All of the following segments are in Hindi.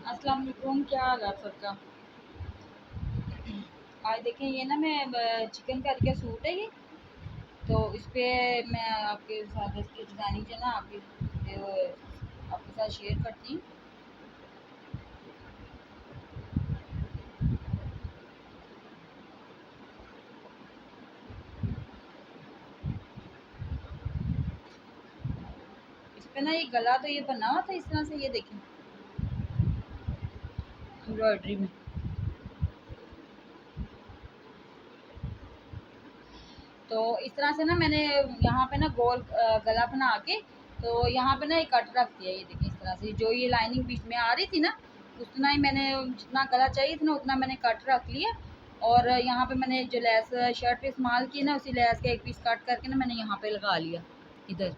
अस्सलाम वालेकुम, क्या हाल है आप सबका। आज देखें ये ना मैं चिकन करी का सूट है ये। तो इस पे मैं आपके साथ इसकी डिज़ाइनिंग जो है ना आपके साथ शेयर करती हूँ। इस पे ना ये गला तो ये बना हुआ था इस तरह से, ये देखें एम्ब्रॉयडरी में। तो इस तरह से ना मैंने यहाँ पे ना गोल गला बना के, तो यहाँ पे ना एक कट रख दिया। ये देखिए इस तरह से जो ये लाइनिंग बीच में आ रही थी ना, उतना ही मैंने, जितना गला चाहिए था ना उतना मैंने कट रख लिया। और यहाँ पे मैंने जो लेस शर्ट पे इस्तेमाल की ना, उसी लेस का एक पीस कट करके ना मैंने यहाँ पे लगा लिया इधर।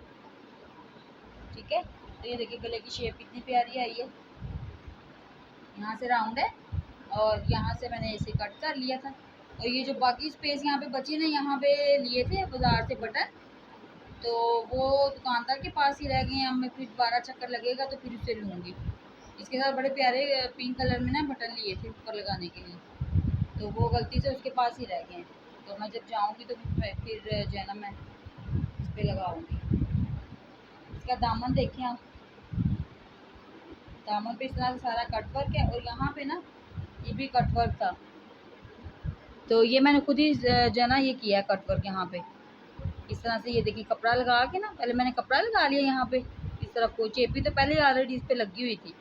ठीक है, तो ये देखिए गले की शेप कितनी प्यारी आई है। यहाँ से राउंड है और यहाँ से मैंने इसे कट कर लिया था। और ये जो बाकी स्पेस यहाँ पे बची ना, यहाँ पे लिए थे बाजार से बटन, तो वो दुकानदार के पास ही रह गए हैं। अब मैं फिर दोबारा चक्कर लगेगा तो फिर उससे लूँगी। इसके साथ बड़े प्यारे पिंक कलर में ना बटन लिए थे ऊपर लगाने के लिए, तो वो गलती से उसके पास ही रह गए हैं। तो मैं जब जाऊँगी तो फिर जो है ना मैं इस पर लगाऊँगी। इसका दामन देखें आप, दामन पे इस तरह से सारा कट वर्क है और यहाँ पे ना ये भी कट वर्क था। तो ये मैंने खुद ही जो है ना ये किया है कट वर्क यहाँ पे इस तरह से। ये देखिए कपड़ा लगा के ना, पहले मैंने कपड़ा लगा लिया यहाँ पे इस तरफ को। चेपी तो पहले ऑलरेडी इस पे लगी हुई थी,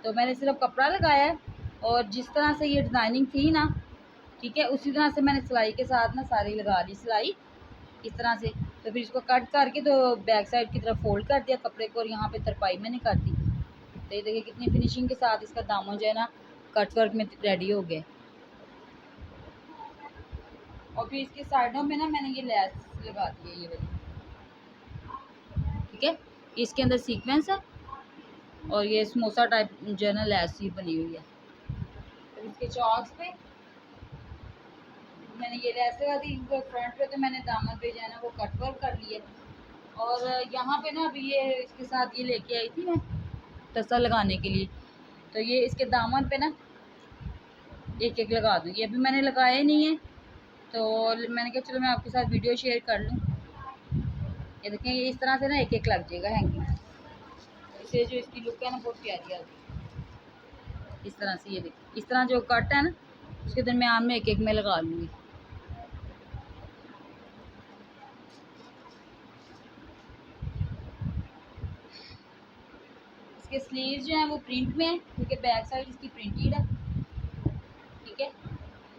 तो मैंने सिर्फ कपड़ा लगाया है। और जिस तरह से ये डिज़ाइनिंग थी ना, ठीक है, उसी तरह से मैंने सिलाई के साथ ना सारी लगा ली सिलाई इस तरह से। तो फिर इसको कट करके तो बैक साइड की तरफ फोल्ड कर दिया कपड़े को, और यहाँ पे तरपाई मैंने कर दी। तो ये देखिए कितनी फिनिशिंग के साथ इसका दामन जो है ना कट वर्क में रेडी हो गया। और फिर इसके साइडों में ना मैंने ये लेस लगा दी है ये वाली। ठीक है, इसके अंदर सीक्वेंस है और ये समोसा टाइप जो है ना लेस ही बनी हुई है। तो इसके चौक्स पे मैंने ये लेस लगा दी। फ्रंट पे तो मैंने दामन पे जो है ना वो कट वर्क कर लिया। और यहाँ पे ना अभी ये इसके साथ ये लेके आई थी मैं टसा लगाने के लिए, तो ये इसके दामन पे ना एक एक लगा दूँ। ये अभी मैंने लगाया नहीं है, तो मैंने कहा चलो मैं आपके साथ वीडियो शेयर कर लूँ। ये देखें ये इस तरह से ना एक एक लग जाएगा हैंगिंग, इससे जो इसकी लुक है ना बहुत प्यारी आती है। इस तरह से ये देखिए इस तरह जो कट है ना उसके दरमियान में एक एक में लगा लूँगी। इसके स्लीव्स जो हैं वो प्रिंट में है, क्योंकि बैक साइड इसकी प्रिंटेड है। ठीक है,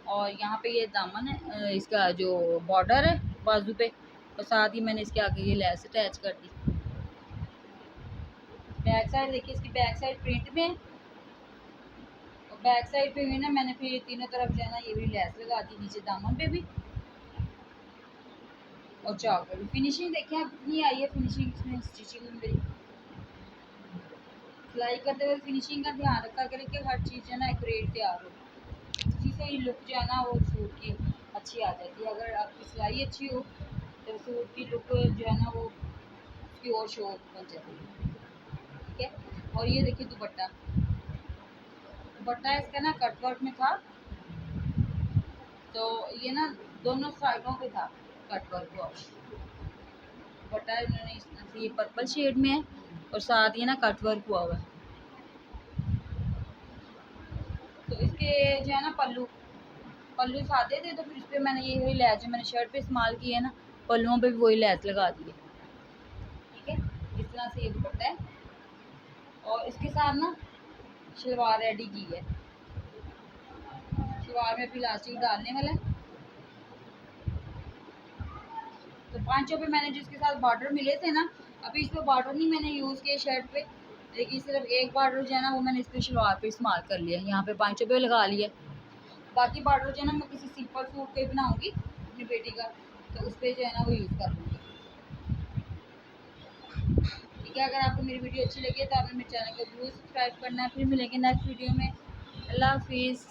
और यहाँ पे ये दामन है, इसका जो बॉर्डर है बाजू पे, और साथ ही मैंने इसके आगे ये लेस अटैच कर दी। बैक साइड देखिए इसकी बैक साइड प्रिंट में है, और बैक साइड पे भी ना मैंने फिर तीनों तरफ जो है ना ये भी लेस लगा दी, नीचे दामन पे भी और चौक पे भी। फिनिशिंग देखिए आप कितनी आई है फिनिशिंग इसमें स्टिचिंग में मेरी। सिलाई करते हुए फिनिशिंग का ध्यान रखा करें कि हर चीज़ जो है ना एक्यूरेट तैयार हो, इसी से ही लुक जो है ना वो सूट की अच्छी आ जाती है। अगर आपकी सिलाई अच्छी हो तो सूट की लुक जो है ना वो उसकी और शो बन जाती है। ठीक है, और ये देखिए दुपट्टा, दुपट्टा इसका ना कट वर्क में था, तो ये ना दोनों साइडों पे था कट वर्क हुआ। दुपट्टा इन्होंने इस तरह से ये पर्पल शेड में है और साथ ये ना कट वर्क हुआ हुआ है। तो इसके जो है ना पल्लू, पल्लू सादे थे, तो फिर इस पर मैंने ये वही लैस जो मैंने शर्ट पे इस्तेमाल की है ना, पल्लुओं पे भी वही लैस लगा दी है। ठीक है, इस तरह से ये दुपट्टा है और इसके साथ ना शलवार रेडी की है। शलवार में भी इलास्टिक डालने वाला है। तो पांचों पे मैंने जिसके साथ बॉर्डर मिले थे ना, अभी इस पर बॉर्डर नहीं मैंने यूज़ किया शर्ट पे, लेकिन सिर्फ एक बॉर्डर जो है ना वो मैंने इस पर शलवार पे इस्तेमाल कर लिया, यहाँ पे पांचों पे लगा लिया। बाकी बॉर्डर जो है ना मैं किसी सिंपल सूट पे बनाऊंगी अपनी बेटी का, तो उस पर जो है ना वो यूज़ कर लूँगी। ठीक है, अगर आपको मेरी वीडियो अच्छी लगी है तो आपने मेरे चैनल को जरूर सब्सक्राइब करना है। फिर मिलेंगे नेक्स्ट वीडियो में। अल्लाह हाफिज़।